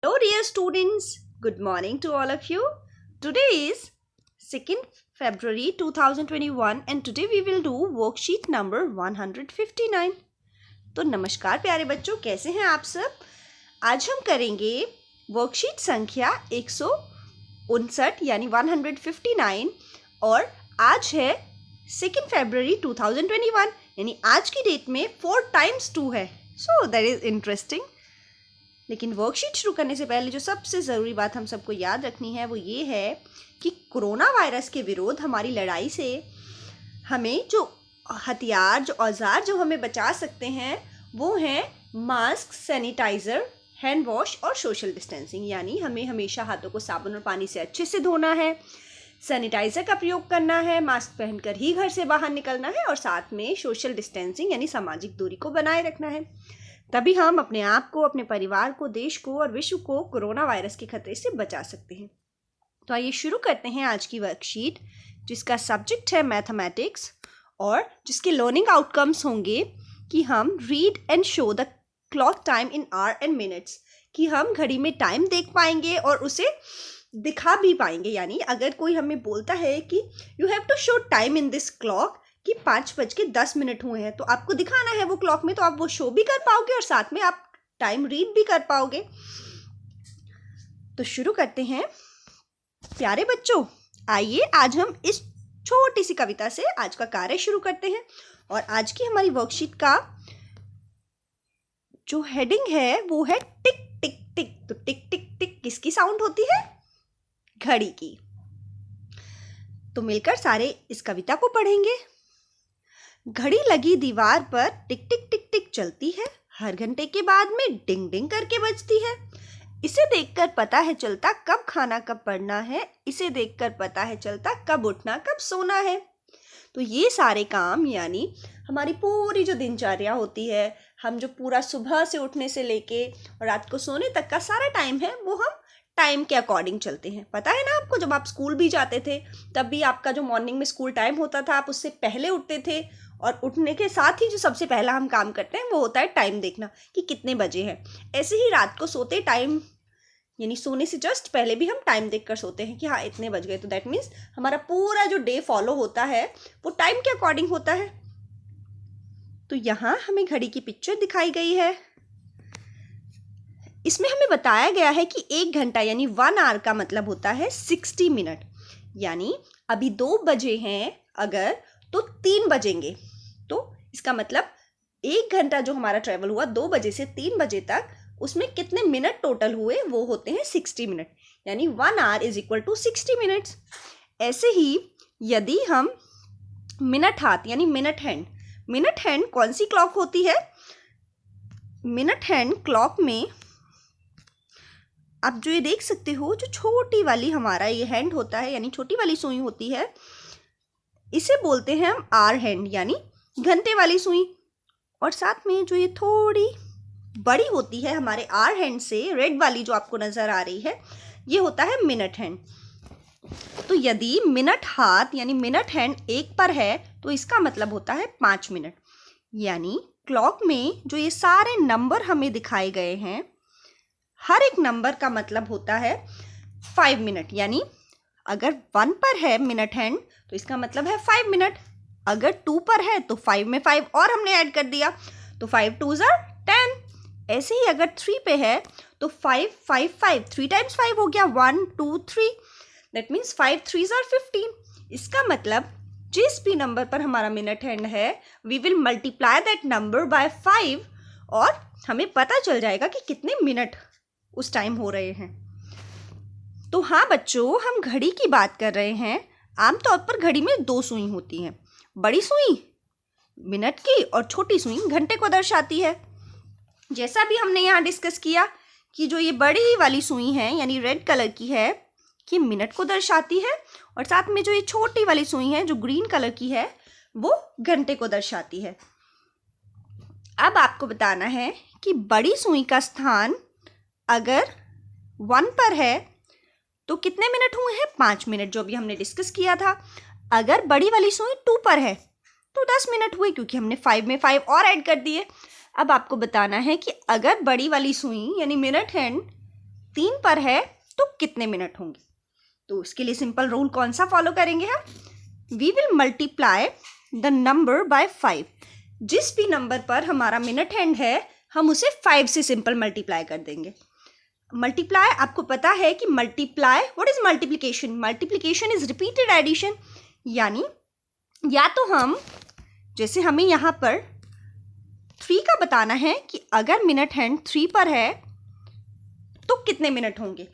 Hello dear students, good morning to all of you. Today is 2nd February 2021 and today we will do worksheet number 159. तो नमस्कार प्यारे बच्चों, कैसे हैं आप सब। आज हम करेंगे वर्कशीट संख्या 159 यानी 159 और आज है 2nd February 2021 यानी आज की डेट में 4 times 2 है। So that is interesting. लेकिन वर्कशीट शुरू करने से पहले जो सबसे ज़रूरी बात हम सबको याद रखनी है वो ये है कि कोरोना वायरस के विरोध हमारी लड़ाई से हमें जो हथियार, जो औजार जो हमें बचा सकते हैं वो हैं मास्क, सैनिटाइज़र, हैंड वॉश और सोशल डिस्टेंसिंग। यानी हमें हमेशा हाथों को साबुन और पानी से अच्छे से धोना है, सैनिटाइज़र का प्रयोग करना है, मास्क पहनकर ही घर से बाहर निकलना है और साथ में सोशल डिस्टेंसिंग यानी सामाजिक दूरी को बनाए रखना है। तभी हम अपने आप को, अपने परिवार को, देश को और विश्व को कोरोना वायरस के खतरे से बचा सकते हैं। तो आइए शुरू करते हैं आज की वर्कशीट, जिसका सब्जेक्ट है मैथमेटिक्स और जिसके लर्निंग आउटकम्स होंगे कि हम read and show the clock time in our and minutes, कि हम घड़ी में टाइम देख पाएंगे और उसे दिखा भी पाएंगे। यानी अगर कोई हमें बोलता है कि you have to show time in this clock कि 5:10 हुए हैं, तो आपको दिखाना है वो क्लॉक में, तो आप वो शो भी कर पाओगे और साथ में आप टाइम रीड भी कर पाओगे। तो शुरू करते हैं प्यारे बच्चों। आइए आज हम इस छोटी सी कविता से आज का कार्य शुरू करते हैं और आज की हमारी वर्कशीट का जो हेडिंग है वो है टिक टिक टिक। तो टिक टिक टिक किसकी साउंड होती है? घड़ी की। तो मिलकर सारे इस कविता को पढ़ेंगे। घड़ी लगी दीवार पर टिक टिक टिक टिक चलती है, हर घंटे के बाद में डिंग डिंग करके बजती है। इसे देखकर पता है चलता कब खाना कब पढ़ना है, इसे देखकर पता है चलता कब उठना कब सोना है। तो ये सारे काम यानी हमारी पूरी जो दिनचर्या होती है, हम जो पूरा सुबह से उठने से लेके और रात को सोने तक का सारा टाइम है वो हम टाइम के अकॉर्डिंग चलते हैं। पता है ना आपको, जब आप स्कूल भी जाते थे तब भी आपका जो मॉर्निंग में स्कूल टाइम होता था आप उससे पहले उठते थे और उठने के साथ ही जो सबसे पहला हम काम करते हैं वो होता है टाइम देखना कि कितने बजे हैं। ऐसे ही रात को सोते टाइम यानी सोने से जस्ट पहले भी हम टाइम देखकर सोते हैं कि हाँ इतने बज गए। तो दैट मीन्स हमारा पूरा जो डे फॉलो होता है वो टाइम के अकॉर्डिंग होता है। तो यहाँ हमें घड़ी की पिक्चर दिखाई गई है। इसमें हमें बताया गया है कि 1 घंटा यानी 1 आवर का मतलब होता है 60 मिनट। यानी अभी 2 बजे हैं अगर तो 3 बजेंगे, तो इसका मतलब 1 घंटा जो हमारा ट्रेवल हुआ 2 बजे से 3 बजे तक, उसमें कितने मिनट टोटल हुए वो होते हैं 60 मिनट। यानी 1 hour is equal to 60 minutes. ऐसे ही यदि हम मिनट हाथ यानी मिनट हैंड कौन सी क्लॉक होती है? मिनट हैंड क्लॉक में आप जो ये देख सकते हो, जो छोटी वाली हमारा ये हैंड होता है यानी छोटी वाली सुई होती है, इसे बोलते हैं हम आवर हैंड यानी घंटे वाली सुई। और साथ में जो ये थोड़ी बड़ी होती है हमारे आवर हैंड से, रेड वाली जो आपको नज़र आ रही है, ये होता है मिनट हैंड। तो यदि मिनट हाथ यानी मिनट हैंड 1 पर है तो इसका मतलब होता है 5 मिनट। यानी क्लॉक में जो ये सारे नंबर हमें दिखाए गए हैं, हर एक नंबर का मतलब होता है 5 मिनट। यानी अगर 1 पर है मिनट हैंड तो इसका मतलब है 5 मिनट। अगर 2 पर है तो 5 में 5 और हमने ऐड कर दिया तो 5 2s are 10। ऐसे ही अगर 3 पे है तो 5 5 5 3 टाइम्स 5 हो गया 1 2 3। That means 5 3s are 15। इसका मतलब जिस भी नंबर पर हमारा मिनट हैंड है we will multiply that number by 5 और हमें पता चल जाएगा कि कितने मिनट उस टाइम हो रहे हैं। तो हाँ बच्चों, हम घड़ी की बात कर रहे हैं। आमतौर पर घड़ी में 2 सुई होती हैं, बड़ी सुई मिनट की और छोटी सुई घंटे को दर्शाती है। जैसा भी हमने यहाँ डिस्कस किया कि जो ये बड़ी वाली सुई है यानी रेड कलर की है कि मिनट को दर्शाती है और साथ में जो ये छोटी वाली सुई है जो ग्रीन कलर की है वो घंटे को दर्शाती है। अब आपको बताना है कि बड़ी सुई का स्थान अगर 1 पर है तो कितने मिनट हुए हैं? 5 मिनट, जो भी हमने डिस्कस किया था। अगर बड़ी वाली सुई 2 पर है तो 10 मिनट हुए क्योंकि हमने 5 में 5 और ऐड कर दिए। अब आपको बताना है कि अगर बड़ी वाली सुई यानी मिनट हैंड 3 पर है तो कितने मिनट होंगे। तो उसके लिए सिंपल रूल कौन सा फॉलो करेंगे हम, we will multiply the number by 5। जिस भी नंबर पर हमारा मिनट हैंड है हम उसे 5 से सिंपल मल्टीप्लाई कर देंगे। मल्टीप्लाई, आपको पता है कि multiply, what is multiplication, multiplication is repeated addition. यानी या तो हम, जैसे हमें यहाँ पर 3 का बताना है कि अगर मिनट हैंड 3 पर है तो कितने मिनट होंगे,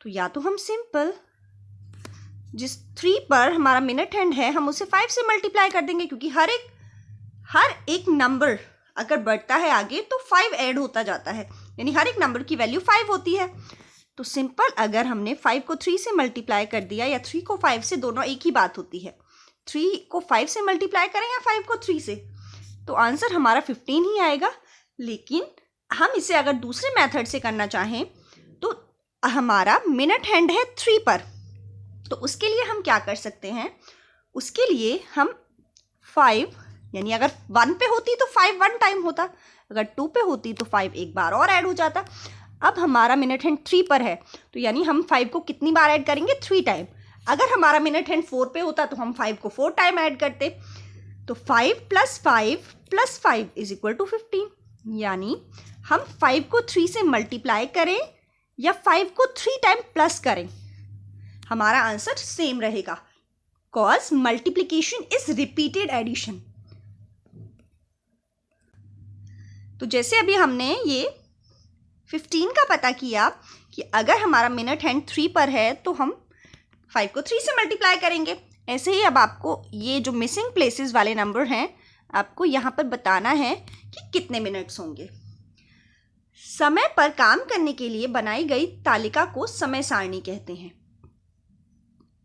तो या तो हम सिंपल जिस 3 पर हमारा मिनट हैंड है हम उसे 5 से मल्टीप्लाई कर देंगे, क्योंकि हर एक नंबर अगर बढ़ता है आगे तो 5 ऐड होता जाता है, यानी हर एक नंबर की वैल्यू 5 होती है। तो सिंपल अगर हमने 5 को 3 से मल्टीप्लाई कर दिया या 3 को 5 से, दोनों एक ही बात होती है। 3 को 5 से मल्टीप्लाई करें या 5 को 3 से, तो आंसर हमारा 15 ही आएगा। लेकिन हम इसे अगर दूसरे मेथड से करना चाहें तो हमारा मिनट हैंड है 3 पर, तो उसके लिए हम क्या कर सकते हैं, उसके लिए हम 5, यानी अगर 1 पे होती तो 5 1 टाइम होता, अगर 2 पे होती तो 5 एक बार और ऐड हो जाता। अब हमारा मिनट हैंड 3 पर है तो यानी हम 5 को कितनी बार ऐड करेंगे, 3 टाइम। अगर हमारा मिनट हैंड 4 पे होता तो हम 5 को 4 टाइम ऐड करते। तो 5 + 5 + 5 = 15। यानी हम 5 को 3 से मल्टीप्लाई करें या 5 को 3 टाइम प्लस करें, हमारा आंसर सेम रहेगा, cause multiplication is repeated addition. तो जैसे अभी हमने ये 15 का पता किया कि अगर हमारा मिनट हैंड 3 पर है तो हम 5 को 3 से मल्टीप्लाई करेंगे। ऐसे ही अब आपको ये जो मिसिंग प्लेसेस वाले नंबर हैं आपको यहाँ पर बताना है कि कितने मिनट्स होंगे। समय पर काम करने के लिए बनाई गई तालिका को समय सारणी कहते हैं।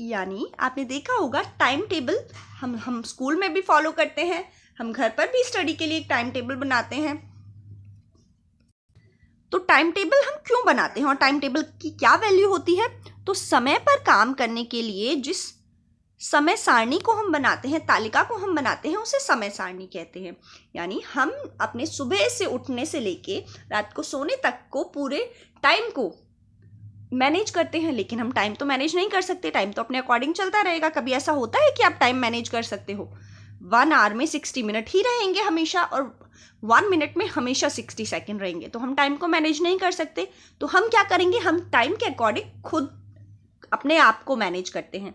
यानी आपने देखा होगा टाइम टेबल हम स्कूल में भी फॉलो करते हैं, हम घर पर भी स्टडी के लिए एक टाइम टेबल बनाते हैं। तो टाइम टेबल हम क्यों बनाते हैं और टाइम टेबल की क्या वैल्यू होती है, तो समय पर काम करने के लिए जिस समय सारणी को हम बनाते हैं, तालिका को हम बनाते हैं, उसे समय सारणी कहते हैं। यानी हम अपने सुबह से उठने से लेके रात को सोने तक को पूरे टाइम को मैनेज करते हैं। लेकिन हम टाइम तो मैनेज नहीं कर सकते, टाइम तो अपने अकॉर्डिंग चलता रहेगा। कभी ऐसा होता है कि आप टाइम मैनेज कर सकते हो, 1 आवर में 60 मिनट ही रहेंगे हमेशा और 1 मिनट में हमेशा 60 सेकेंड रहेंगे, तो हम टाइम को मैनेज नहीं कर सकते। तो हम क्या करेंगे, हम टाइम के अकॉर्डिंग खुद अपने आप को मैनेज करते हैं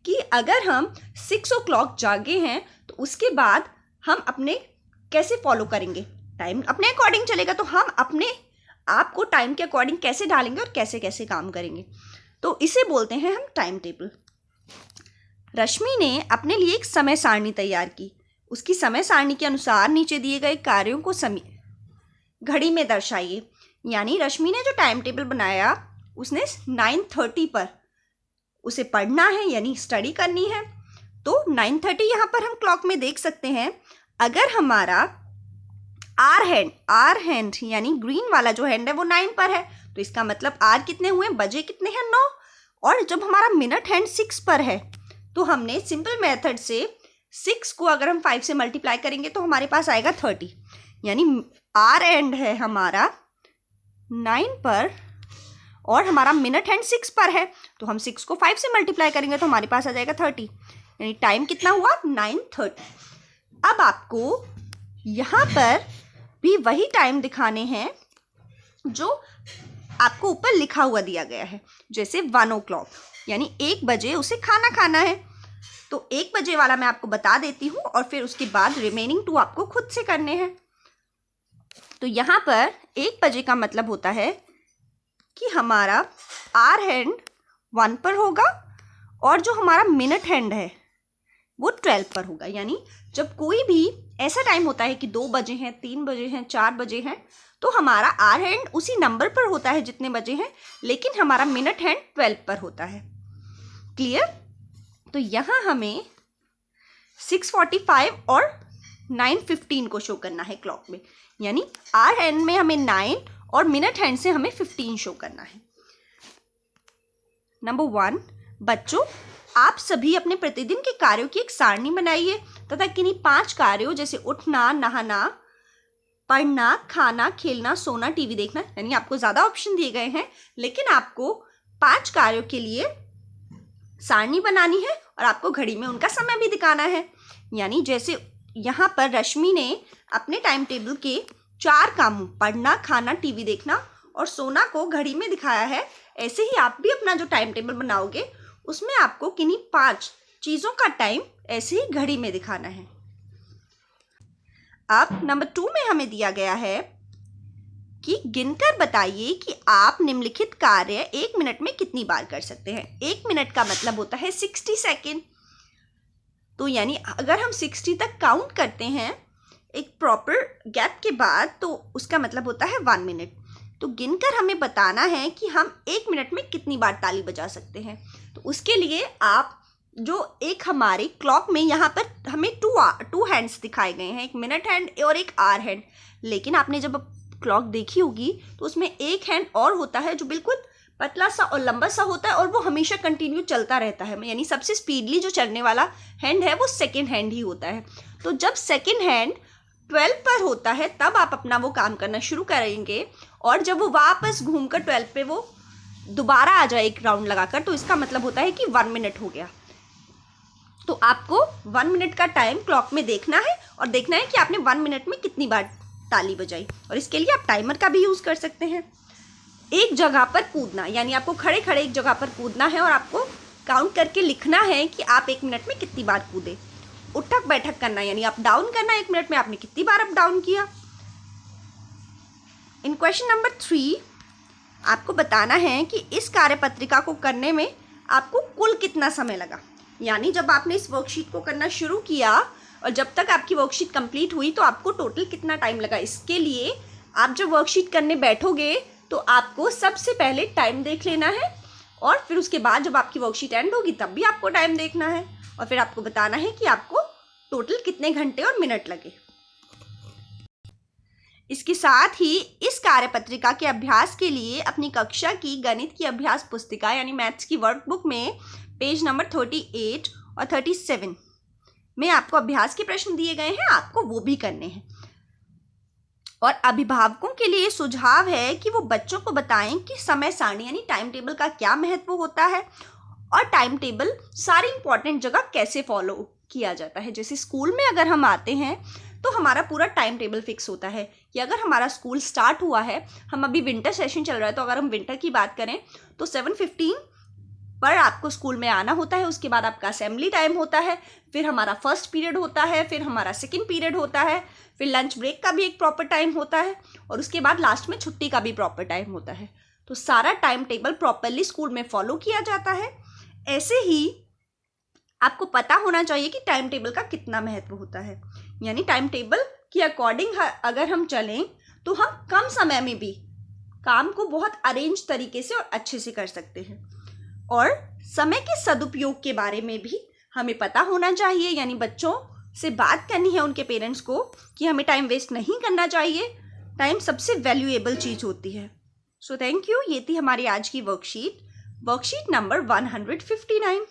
कि अगर हम 6 o'clock जागे हैं तो उसके बाद हम अपने कैसे फॉलो करेंगे, टाइम अपने अकॉर्डिंग चलेगा, तो हम अपने आप को टाइम के अकॉर्डिंग कैसे ढालेंगे और कैसे कैसे काम करेंगे, तो इसे बोलते हैं हम टाइम टेबल। रश्मि ने अपने लिए एक समय सारणी तैयार की। उसकी समय सारणी के अनुसार नीचे दिए गए कार्यों को घड़ी में दर्शाइए। यानी रश्मि ने जो टाइम टेबल बनाया उसने 9:30 पर उसे पढ़ना है, यानी स्टडी करनी है। तो 9:30 यहाँ पर हम क्लॉक में देख सकते हैं। अगर हमारा आर हैंड यानी ग्रीन वाला जो हैंड है वो 9 पर है, तो इसका मतलब आर कितने हुए, बजे कितने हैं, 9। और जब हमारा मिनट हैंड 6 पर है तो हमने सिंपल मेथड से 6 को अगर हम 5 से मल्टीप्लाई करेंगे तो हमारे पास आएगा 30। यानी आर एंड है हमारा 9 पर और हमारा मिनट हैंड 6 पर है, तो हम 6 को 5 से मल्टीप्लाई करेंगे तो हमारे पास आ जाएगा 30। यानी टाइम कितना हुआ, 9:30। अब आपको यहाँ पर भी वही टाइम दिखाने हैं जो आपको ऊपर लिखा हुआ दिया गया है। जैसे 1 o'clock यानी 1 बजे उसे खाना खाना है, तो 1 बजे वाला मैं आपको बता देती हूँ और फिर उसके बाद रिमेनिंग 2 आपको खुद से करने हैं। तो यहाँ पर 1 बजे का मतलब होता है कि हमारा आर हैंड 1 पर होगा और जो हमारा मिनट हैंड है वो 12 पर होगा। यानी जब कोई भी ऐसा टाइम होता है कि 2 बजे हैं, 3 बजे हैं, 4 बजे हैं, तो हमारा आर हैंड उसी नंबर पर होता है जितने बजे हैं, लेकिन हमारा मिनट हैंड 12 पर होता है। क्लियर? तो यहाँ हमें 6:45 और 9:15 को शो करना है क्लॉक में। यानी आर हैंड में हमें 9 और मिनट हैंड से हमें 15 शो करना है। नंबर 1, बच्चों आप सभी अपने प्रतिदिन के कार्यों की एक सारणी बनाइए तथा किन्हीं 5 कार्यों जैसे उठना, नहाना, पढ़ना, खाना, खेलना, सोना, टीवी देखना, यानी आपको ज़्यादा ऑप्शन दिए गए हैं, लेकिन आपको 5 कार्यों के लिए सारणी बनानी है और आपको घड़ी में उनका समय भी दिखाना है। यानी जैसे यहाँ पर रश्मि ने अपने टाइम टेबल के 4 कामों पढ़ना, खाना, टीवी देखना और सोना को घड़ी में दिखाया है, ऐसे ही आप भी अपना जो टाइम टेबल बनाओगे उसमें आपको किन्हीं 5 चीज़ों का टाइम ऐसे ही घड़ी में दिखाना है। अब नंबर 2 में हमें दिया गया है कि गिनकर बताइए कि आप निम्नलिखित कार्य 1 मिनट में कितनी बार कर सकते हैं। 1 मिनट का मतलब होता है 60 सेकेंड। तो यानी अगर हम 60 तक काउंट करते हैं एक प्रॉपर गैप के बाद, तो उसका मतलब होता है 1 मिनट। तो गिनकर हमें बताना है कि हम 1 मिनट में कितनी बार ताली बजा सकते हैं। तो उसके लिए आप जो एक हमारी क्लॉक में यहाँ पर हमें 2 हैंड्स दिखाए गए हैं, एक मिनट हैंड और एक आवर हैंड, लेकिन आपने जब क्लॉक देखी होगी तो उसमें एक हैंड और होता है जो बिल्कुल पतला सा और लंबा सा होता है और वो हमेशा कंटिन्यू चलता रहता है। यानी सबसे स्पीडली जो चलने वाला हैंड है वो सेकेंड हैंड ही होता है। तो जब सेकेंड हैंड 12 पर होता है तब आप अपना वो काम करना शुरू करेंगे, और जब वो वापस घूमकर 12 पे वो दोबारा आ जाए एक राउंड लगाकर, तो इसका मतलब होता है कि 1 मिनट हो गया। तो आपको 1 मिनट का टाइम क्लॉक में देखना है और देखना है कि आपने 1 मिनट में कितनी बार ताली बजाई, और इसके लिए आप टाइमर का भी यूज़ कर सकते हैं। एक जगह पर कूदना, यानी आपको खड़े खड़े एक जगह पर कूदना है और आपको काउंट करके लिखना है कि आप 1 मिनट में कितनी बार कूदे। उठक बैठक करना, यानी अप डाउन करना, 1 मिनट में आपने कितनी बार अप डाउन किया। इन क्वेश्चन नंबर 3 आपको बताना है कि इस कार्यपत्रिका को करने में आपको कुल कितना समय लगा। यानी जब आपने इस वर्कशीट को करना शुरू किया और जब तक आपकी वर्कशीट कंप्लीट हुई तो आपको टोटल कितना टाइम लगा। इसके लिए आप जब वर्कशीट करने बैठोगे तो आपको सबसे पहले टाइम देख लेना है, और फिर उसके बाद जब आपकी वर्कशीट एंड होगी तब भी आपको टाइम देखना है, और फिर आपको बताना है कि आपको टोटल कितने घंटे और मिनट लगे। इसके साथ ही इस कार्यपत्रिका के अभ्यास के लिए अपनी कक्षा की गणित की अभ्यास पुस्तिका यानी मैथ्स की वर्कबुक में पेज नंबर 38 और 37 में आपको अभ्यास के प्रश्न दिए गए हैं, आपको वो भी करने हैं। और अभिभावकों के लिए सुझाव है कि वो बच्चों को बताएं कि समय सारणी यानी टाइम टेबल का क्या महत्व होता है और टाइम टेबल सारी इंपॉर्टेंट जगह कैसे फॉलो किया जाता है। जैसे स्कूल में अगर हम आते हैं तो हमारा पूरा टाइम टेबल फिक्स होता है कि अगर हमारा स्कूल स्टार्ट हुआ है, हम अभी विंटर सेशन चल रहा है, तो अगर हम विंटर की बात करें तो 7:15 पर आपको स्कूल में आना होता है। उसके बाद आपका असेंबली टाइम होता है, फिर हमारा फर्स्ट पीरियड होता है, फिर हमारा सेकंड पीरियड होता है, फिर लंच ब्रेक का भी एक प्रॉपर टाइम होता है, और उसके बाद लास्ट में छुट्टी का भी प्रॉपर टाइम होता है। तो सारा टाइम टेबल प्रॉपरली स्कूल में फॉलो किया जाता है। ऐसे ही आपको पता होना चाहिए कि टाइम टेबल का कितना महत्व होता है। यानी टाइम टेबल के अकॉर्डिंग अगर हम चलें तो हम कम समय में भी काम को बहुत अरेंज तरीके से और अच्छे से कर सकते हैं। और समय के सदुपयोग के बारे में भी हमें पता होना चाहिए, यानी बच्चों से बात करनी है उनके पेरेंट्स को कि हमें टाइम वेस्ट नहीं करना चाहिए। टाइम सबसे वैल्यूएबल चीज़ होती है। So thank you. ये थी हमारी आज की वर्कशीट नंबर 159।